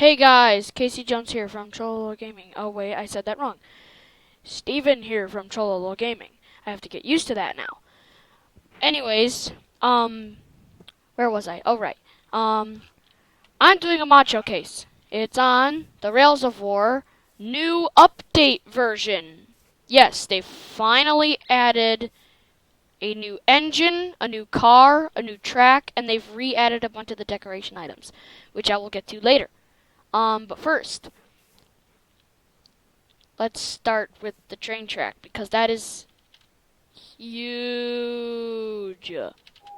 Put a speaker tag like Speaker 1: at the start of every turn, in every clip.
Speaker 1: Hey guys, Casey Jones here from Chololo Gaming. Oh wait, I said that wrong. Steven here from Chololo Gaming. I have to get used to that now. Anyways, where was I? Oh right. I'm doing a mod showcase. It's on the Rails of War new update version. Yes, they finally added a new engine, a new car, a new track, and they've re-added a bunch of the decoration items, which I will get to later. But first, let's start with the train track because that is huge.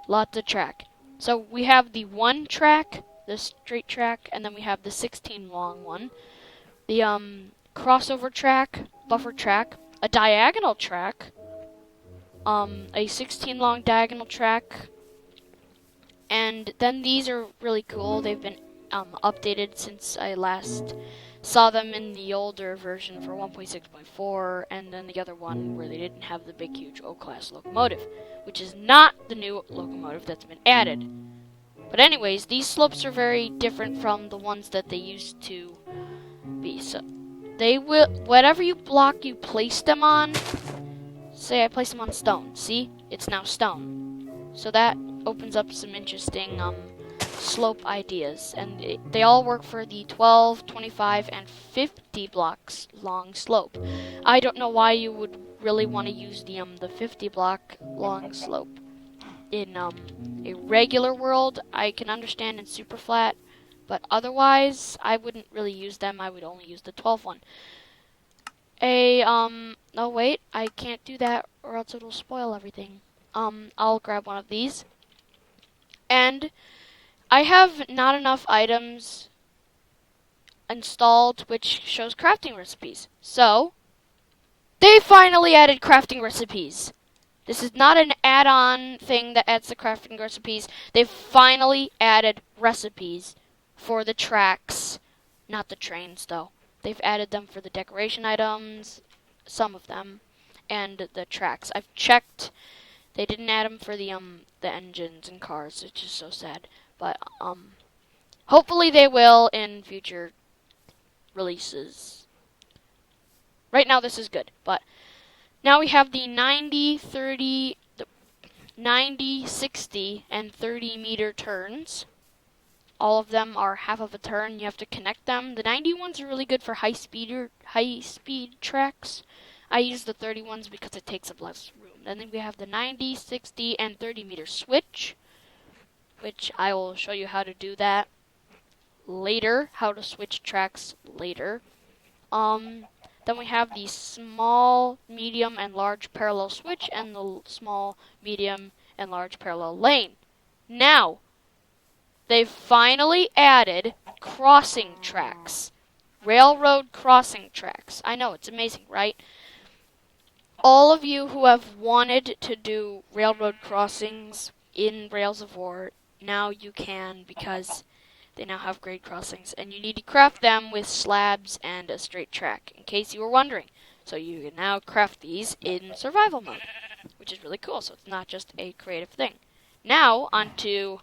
Speaker 1: Lots of track. So we have the one track, the straight track, and then we have the 16 long one. The crossover track, buffer track, a diagonal track, a 16 long diagonal track, and then these are really cool. They've been updated since I last saw them in the older version for 1.6.4, and then the other one where they didn't have the big, huge O-Class locomotive, which is not the new locomotive that's been added. But anyways, these slopes are very different from the ones that they used to be. So they will, whatever you block you place them on, say I place them on stone, see? It's now stone. So that opens up some interesting slope ideas, and they all work for the 12, 25, and 50 blocks long slope. I don't know why you would really want to use the 50 block long slope in a regular world. I can understand in super flat, but otherwise I wouldn't really use them. I would only use the 12 one. No wait, I can't do that or else it'll spoil everything. I'll grab one of these, and I have not enough items installed which shows crafting recipes. So, they finally added crafting recipes. This is not an add-on thing that adds the crafting recipes. They've finally added recipes for the tracks, not the trains though. They've added them for the decoration items, some of them, and the tracks. I've checked. They didn't add them for the engines and cars, which is so sad. But hopefully they will in future releases. Right now this is good, but now we have the 90, 30, 90, 60, and 30 meter turns. All of them are half of a turn. You have to connect them. The 90 ones are really good for high speed tracks. I use the 30 ones because it takes up less room. Then we have the 90, 60, and 30 meter switch, which I will show you how to do that later, how to switch tracks later. Then we have the small, medium, and large parallel switch, and the small, medium, and large parallel lane. Now, they've finally added crossing tracks. Railroad crossing tracks. I know, it's amazing, right? All of you who have wanted to do railroad crossings in Rails of War, now you can because they now have grade crossings, and you need to craft them with slabs and a straight track, in case you were wondering. So you can now craft these in survival mode, which is really cool, so it's not just a creative thing. Now, onto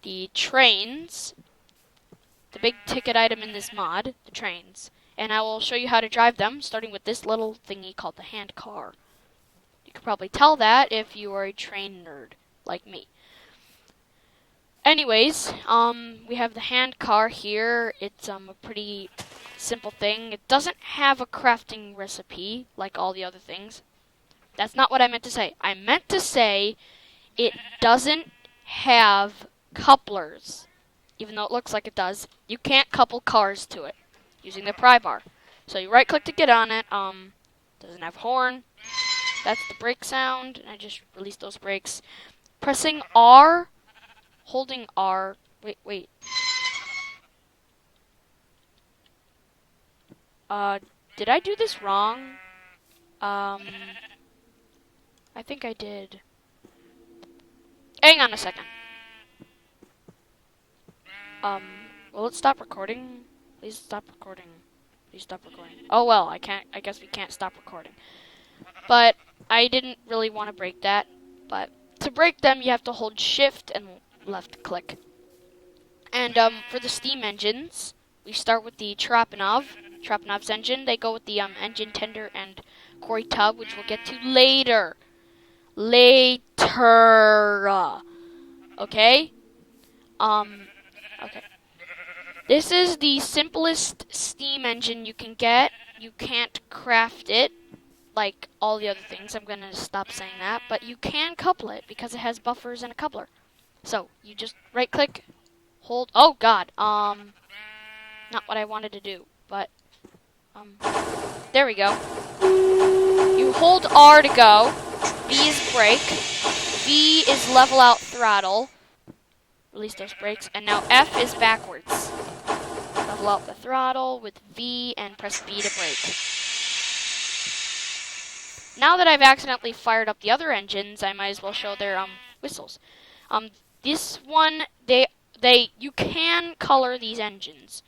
Speaker 1: the trains, the big ticket item in this mod, the trains. And I will show you how to drive them, starting with this little thingy called the hand car. You could probably tell that if you are a train nerd, like me. Anyways, we have the hand car here. It's a pretty simple thing. It doesn't have a crafting recipe like all the other things. That's not what I meant to say. I meant to say it doesn't have couplers. Even though it looks like it does, you can't couple cars to it using the pry bar. So you right click to get on it. Doesn't have horn. That's the brake sound. And I just released those brakes. Pressing R, holding R. Wait. Did I do this wrong? I think I did. Hang on a second. Will it stop recording? Please stop recording. Please stop recording. Oh well, I guess we can't stop recording. But I didn't really want to break that. But to break them, you have to hold shift and left click. And for the steam engines, we start with the Trapanov's engine. They go with the engine tender and Corey tub, which we'll get to later. Okay? Okay. This is the simplest steam engine you can get. You can't craft it like all the other things. I'm gonna stop saying that, but you can couple it because it has buffers and a coupler. So you just right click, hold. Oh God, not what I wanted to do, but there we go. You hold R to go. V is brake. V is level out throttle. Release those brakes, and now F is backwards. Level out the throttle with V and press B to brake. Now that I've accidentally fired up the other engines, I might as well show their whistles. This one, you can color these engines.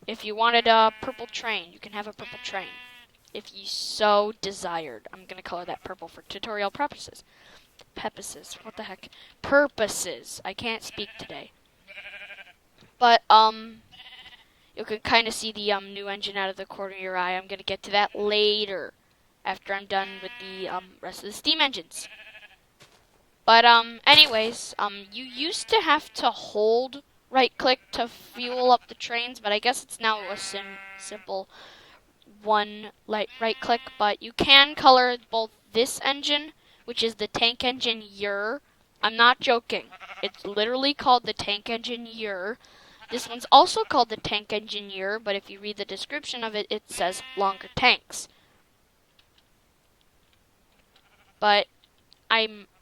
Speaker 1: If you wanted a purple train, you can have a purple train. If you so desired. I'm gonna color that purple for tutorial purposes. What the heck? Purposes. I can't speak today. But you can kind of see the new engine out of the corner of your eye. I'm gonna get to that later, after I'm done with the rest of the steam engines. But anyways, you used to have to hold right-click to fuel up the trains, but I guess it's now a simple one right-click. But you can color both this engine, which is the tank engine Ur. I'm not joking. It's literally called the tank engine Ur. This one's also called the tank engine Ur, but if you read the description of it, it says longer tanks. But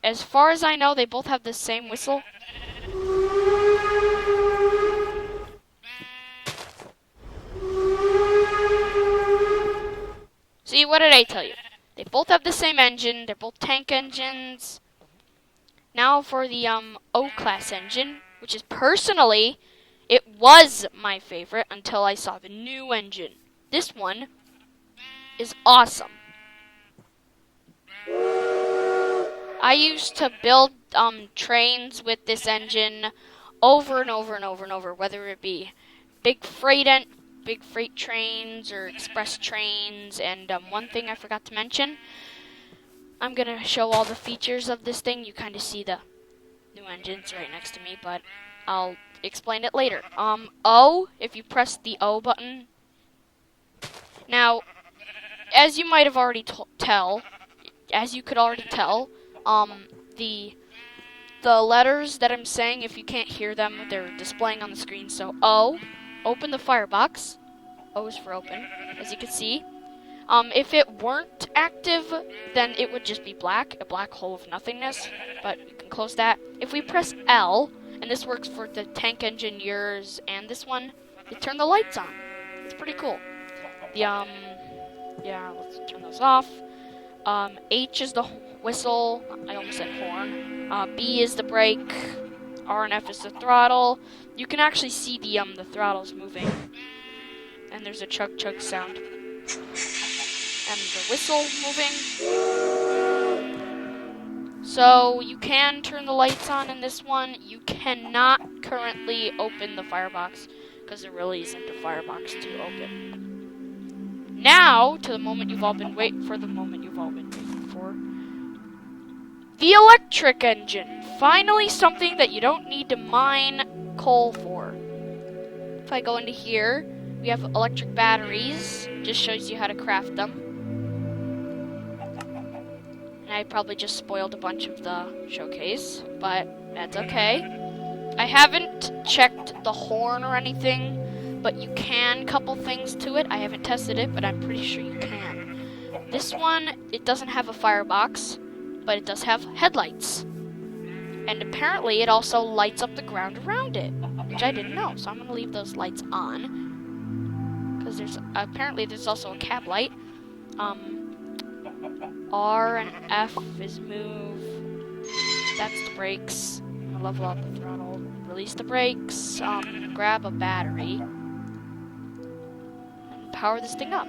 Speaker 1: as far as I know, they both have the same whistle. See, what did I tell you? They both have the same engine. They're both tank engines. Now for the O-Class engine, which is personally, it was my favorite until I saw the new engine. This one is awesome. I used to build trains with this engine over and over and over and over, whether it be big freight trains or express trains. And one thing I forgot to mention, I'm going to show all the features of this thing. You kind of see the new engines right next to me, but I'll explain it later. O, if you press the O button. Now, as you might have already as you could already tell, the letters that I'm saying, if you can't hear them, they're displaying on the screen. So O, open the firebox. O is for open, as you can see. If it weren't active, then it would just be black, a black hole of nothingness, but you can close that. If we press L, and this works for the tank engine Urs and this one, they turn the lights on. It's pretty cool. Yeah, let's turn those off. H is the whistle. I almost said horn. B is the brake. R and F is the throttle. You can actually see the throttles moving. And there's a chug chug sound. And the whistle moving. So you can turn the lights on in this one. You cannot currently open the firebox because there really isn't a firebox to open. Now, to the moment you've all been waiting for, the electric engine. Finally, something that you don't need to mine coal for. If I go into here, we have electric batteries. Just shows you how to craft them. And I probably just spoiled a bunch of the showcase, but that's okay. I haven't checked the horn or anything, but you can couple things to it. I haven't tested it, but I'm pretty sure you can. This one, it doesn't have a firebox, but it does have headlights. And apparently it also lights up the ground around it, which I didn't know. So I'm going to leave those lights on, because there's also a cab light. R and F is move. That's the brakes. I'll level out the throttle. Release the brakes. Grab a battery. And power this thing up.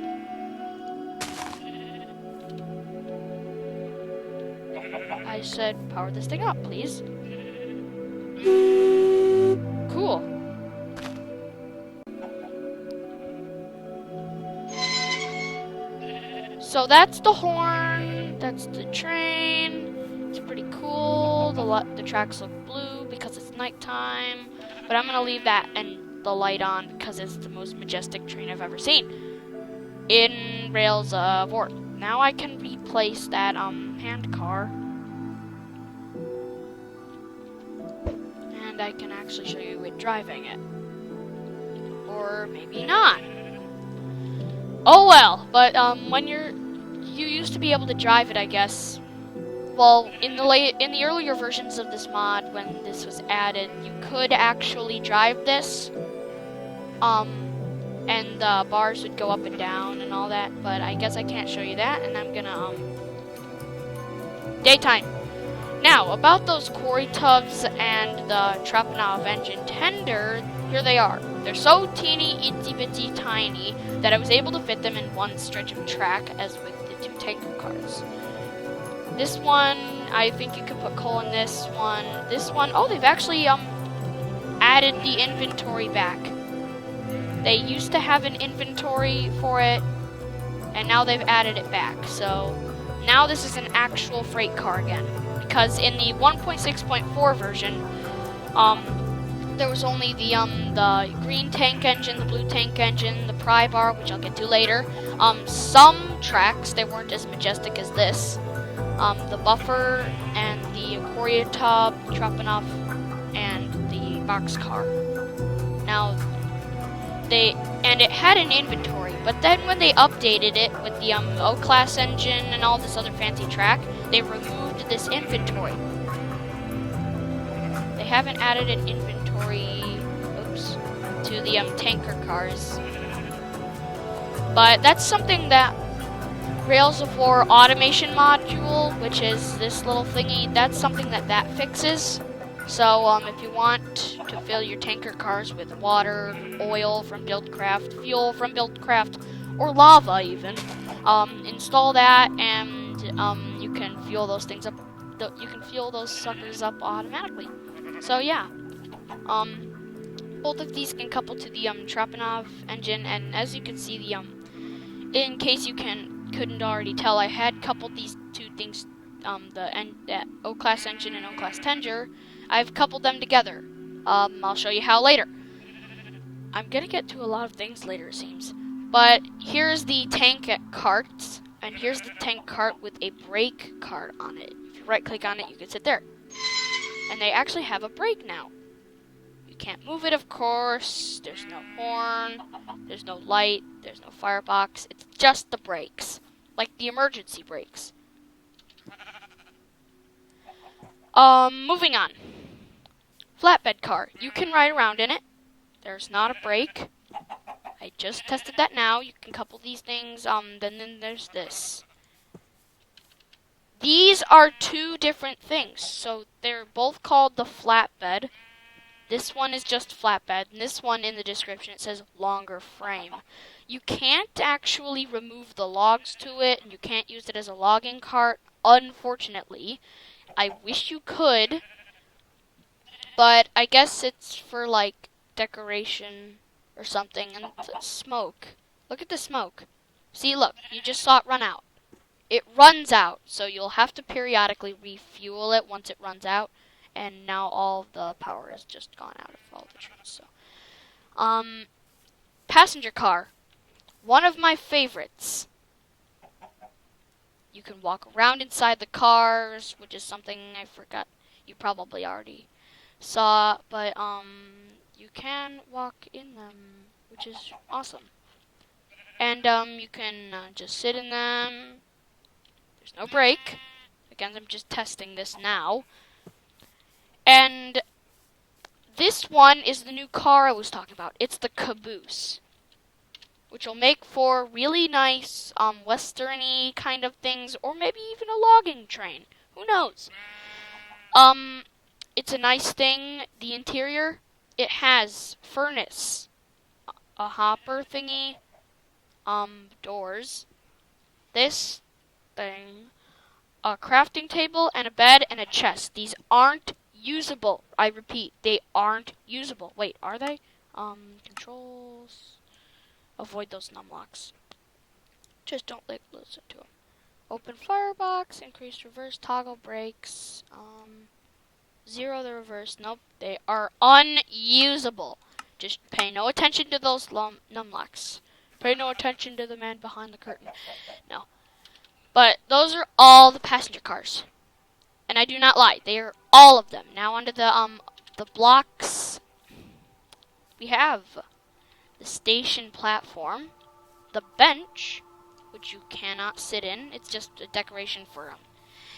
Speaker 1: I said power this thing up, please. Cool. So that's the horn. That's the train. It's pretty cool. The tracks look blue because it's nighttime. But I'm gonna leave that and the light on because it's the most majestic train I've ever seen in Rails of Orb. Now I can replace that hand car, and I can actually show you it driving it, or maybe not. Oh well, but when you used to be able to drive it, I guess. Well, in the earlier versions of this mod, when this was added, you could actually drive this. And the bars would go up and down and all that, but I guess I can't show you that, and I'm gonna daytime. Now, about those quarry tubs and the Trapanov engine tender, here they are. They're so teeny, itsy bitsy tiny that I was able to fit them in one stretch of track, as with the two tanker cars. This one, I think you could put coal in this one. This one, oh, they've actually added the inventory back. They used to have an inventory for it, and now they've added it back. So now this is an actual freight car again. Because in the 1.6.4 version, there was only the green tank engine, the blue tank engine, the pry bar, which I'll get to later. Some tracks, they weren't as majestic as this. The buffer and the Aquaria tub, Trapanov, and the boxcar. Now, and it had an inventory, but then when they updated it with the O-Class engine and all this other fancy track, they removed this inventory. They haven't added an inventory, to the tanker cars. But that's something that Rails of War automation module, which is this little thingy, that's something that fixes. So if you want to fill your tanker cars with water, oil from Buildcraft, fuel from Buildcraft, or lava even, install that, and you can fuel those things up. You can fuel those suckers up automatically. So yeah, both of these can couple to the Trapanov engine, and as you can see, in case you couldn't already tell, I had coupled these two things, the O-Class engine and O-Class tender. I've coupled them together. I'll show you how later. I'm gonna get to a lot of things later, it seems. But here's the tank cart, and here's the tank cart with a brake card on it. If you right-click on it, you can sit there. And they actually have a brake now. You can't move it, of course. There's no horn. There's no light. There's no firebox. It's just the brakes, like the emergency brakes. Moving on. Flatbed car. You can ride around in it. There's not a brake. I just tested that now. You can couple these things. Then there's this. These are two different things. So they're both called the flatbed. This one is just flatbed, and this one in the description, it says longer frame. You can't actually remove the logs to it, and you can't use it as a logging cart, unfortunately. I wish you could, but I guess it's for, like, decoration or something. And the smoke. Look at the smoke. See, look, you just saw it run out. It runs out, so you'll have to periodically refuel it once it runs out. And now all the power has just gone out of all the trains. So, passenger car. One of my favorites. You can walk around inside the cars, which is something I forgot you probably already saw, but you can walk in them, which is awesome. And you can just sit in them. There's no brake. Again, I'm just testing this now. And this one is the new car I was talking about. It's the Caboose, which will make for really nice western-y kind of things, or maybe even a logging train. Who knows? It's a nice thing. The interior, it has furnace, a hopper thingy, doors, this thing, a crafting table, and a bed, and a chest. These aren't usable. I repeat, they aren't usable. Wait, are they? Controls. Avoid those numlocks. Just don't listen to them. Open firebox, increase reverse toggle brakes. Zero the reverse. Nope, they are unusable. Just pay no attention to those numlocks. Pay no attention to the man behind the curtain. No. But those are all the passenger cars. And I do not lie. They are all of them. Now onto the blocks. We have the station platform, the bench, which you cannot sit in. It's just a decoration for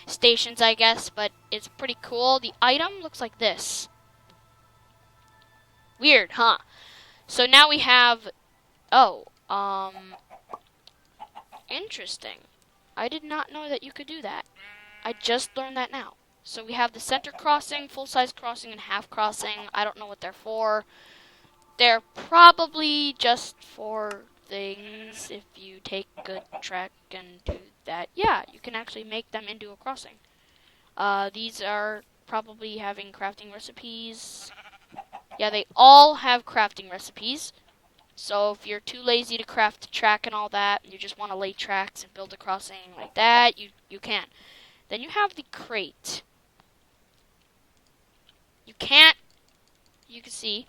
Speaker 1: stations, I guess, but it's pretty cool. The item looks like this. Weird, huh? So now we have, interesting. I did not know that you could do that. I just learned that now. So we have the center crossing, full-size crossing, and half crossing. I don't know what they're for. They're probably just for things. If you take good track and do that, yeah, you can actually make them into a crossing. These are probably having crafting recipes. Yeah, they all have crafting recipes. So if you're too lazy to craft the track and all that, and you just want to lay tracks and build a crossing like that, you can. Then you have the crate. You can see,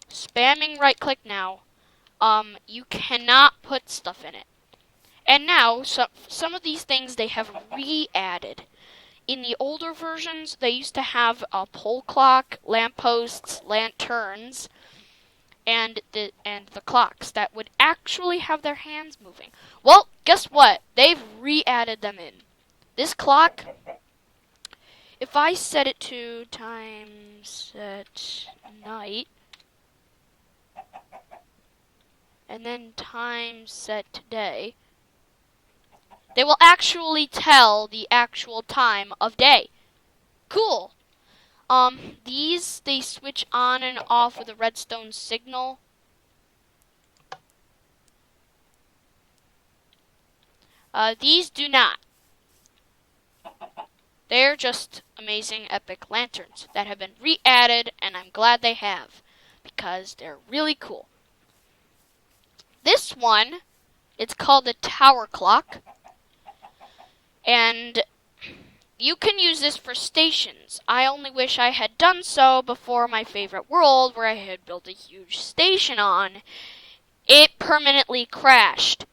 Speaker 1: spamming right click now, you cannot put stuff in it. And now, some of these things they have re-added. In the older versions, they used to have a pole clock, lampposts, lanterns, and the clocks that would actually have their hands moving. Well, guess what? They've re-added them in. This clock, if I set it to time set night, and then time set today, they will actually tell the actual time of day. Cool. These, they switch on and off with a redstone signal. These do not. They're just amazing epic lanterns that have been re-added, and I'm glad they have, because they're really cool. This one, it's called the tower clock, and you can use this for stations. I only wish I had done so before my favorite world, where I had built a huge station on. It permanently crashed.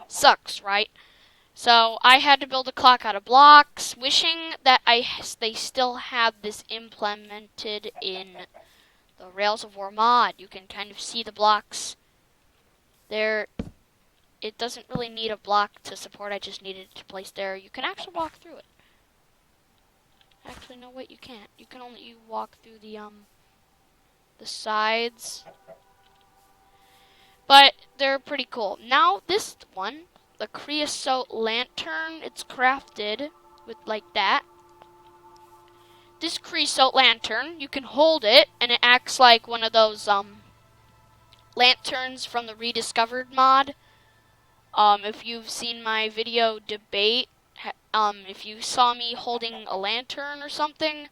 Speaker 1: Sucks, right? So I had to build a clock out of blocks, wishing that they still had this implemented in the Rails of War mod. You can kind of see the blocks there. It doesn't really need a block to support. I just needed it to place there. You can actually walk through it. Actually, no, wait, you can't. You can only walk through the sides. But they're pretty cool. Now this one, the creosote lantern, it's crafted with like that. This creosote lantern, you can hold it, and it acts like one of those lanterns from the Rediscovered mod. If you've seen my video debate, if you saw me holding a lantern or something,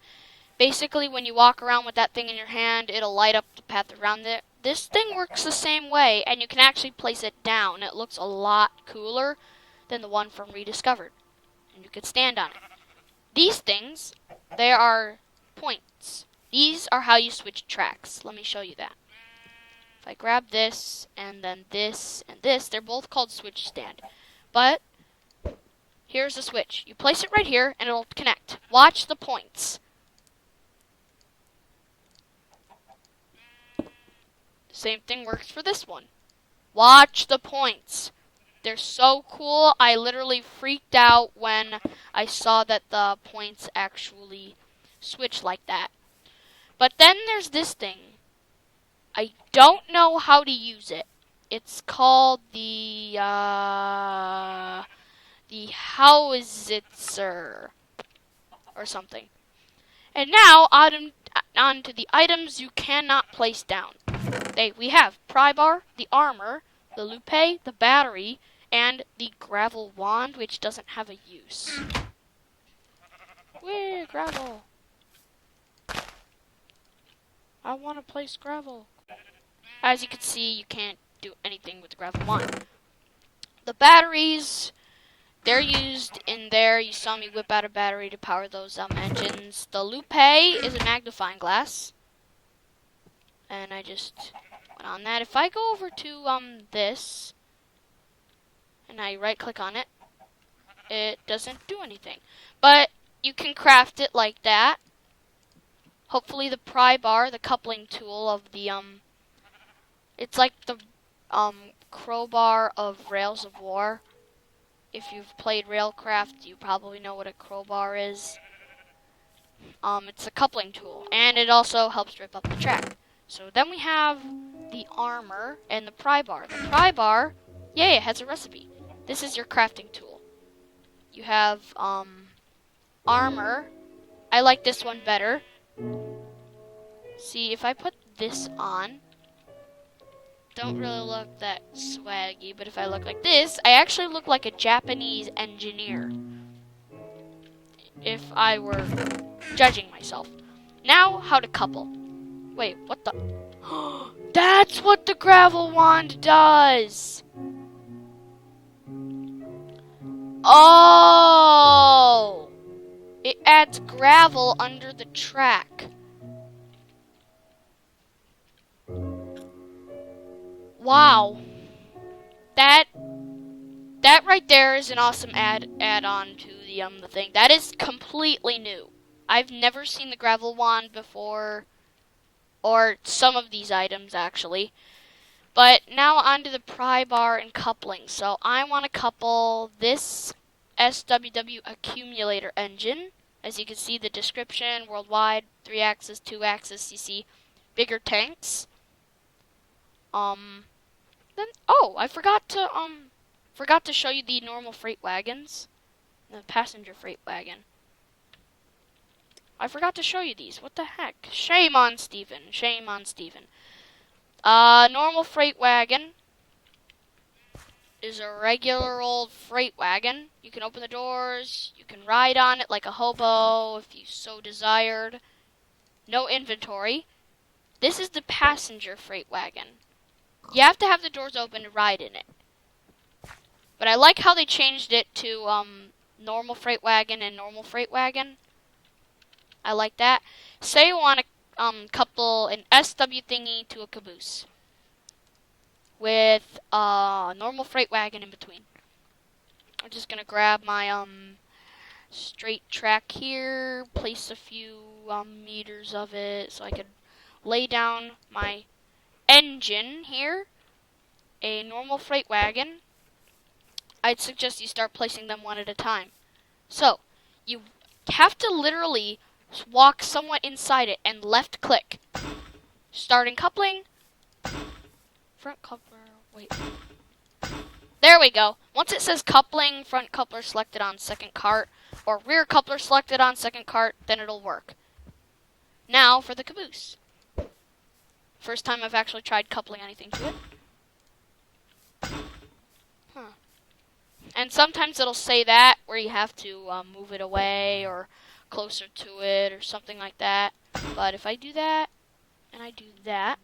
Speaker 1: basically when you walk around with that thing in your hand, it'll light up the path around it. This thing works the same way, and you can actually place it down. It looks a lot cooler than the one from Rediscovered, and you could stand on it. These things, they are points. These are how you switch tracks. Let me show you that. If I grab this, and then this, and this, they're both called switch stand. But here's the switch. You place it right here, and it'll connect. Watch the points. Same thing works for this one. Watch the points. They're so cool. I literally freaked out when I saw that the points actually switch like that. But then there's this thing. I don't know how to use it. It's called the Howitzer or something. And now on to the items you cannot place down. We have Prybar, the armor, the Lupe, the battery, and the gravel wand, which doesn't have a use. Where gravel? I want to place gravel. As you can see, you can't do anything with the gravel wand. The batteries, they're used in there. You saw me whip out a battery to power those engines. The loupe is a magnifying glass. And I just went on that. If I go over to this, and I right click on it, it doesn't do anything. But you can craft it like that. Hopefully the pry bar, the coupling tool of the, it's like the, crowbar of Rails of War. If you've played Railcraft, you probably know what a crowbar is. It's a coupling tool, and it also helps rip up the track. So then we have the armor and the pry bar. The pry bar, yay, it has a recipe. This is your crafting tool. You have, armor. I like this one better. See, if I put this on, don't really look that swaggy, but if I look like this, I actually look like a Japanese engineer. If I were judging myself. Now, how to couple. Wait, what the? That's what the gravel wand does! Oh! It adds gravel under the track. Wow. That right there is an awesome add-on to the thing. That is completely new. I've never seen the gravel wand before, or some of these items actually. But now onto the pry bar and coupling. So I want to couple this SWW accumulator engine. As you can see, the description, worldwide, 3-axis, 2-axis, you see bigger tanks. Then, oh, I forgot to show you the normal freight wagons. The passenger freight wagon. I forgot to show you these. What the heck? Shame on Steven. Shame on Steven. Normal freight wagon is a regular old freight wagon. You can open the doors. You can ride on it like a hobo if you so desired. No inventory. This is the passenger freight wagon. You have to have the doors open to ride in it. But I like how they changed it to normal freight wagon and normal freight wagon. I like that. Say you want to couple an SW thingy to a caboose with a normal freight wagon in between. I'm just gonna grab my straight track here, place a few meters of it so I could lay down my engine here. A normal freight wagon. I'd suggest you start placing them one at a time. So, you have to literally walk somewhat inside it and left click. Starting coupling. Front coupler, wait. There we go. Once it says coupling, front coupler selected on second cart, or rear coupler selected on second cart, then it'll work. Now for the caboose. First time I've actually tried coupling anything to it. And sometimes it'll say that, where you have to move it away or closer to it or something like that. But if I do that, and I do that,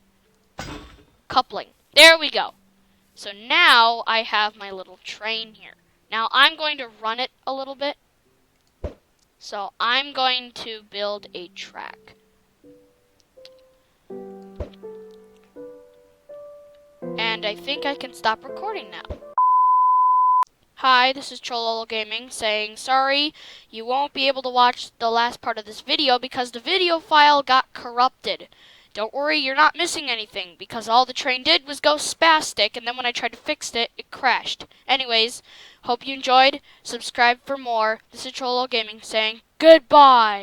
Speaker 1: coupling. There we go. So now I have my little train here. Now I'm going to run it a little bit. So I'm going to build a track. And I think I can stop recording now. Hi, this is Chololo Gaming saying, sorry, you won't be able to watch the last part of this video because the video file got corrupted. Don't worry, you're not missing anything, because all the train did was go spastic, and then when I tried to fix it, it crashed. Anyways, hope you enjoyed. Subscribe for more. This is Chololo Gaming saying, goodbye!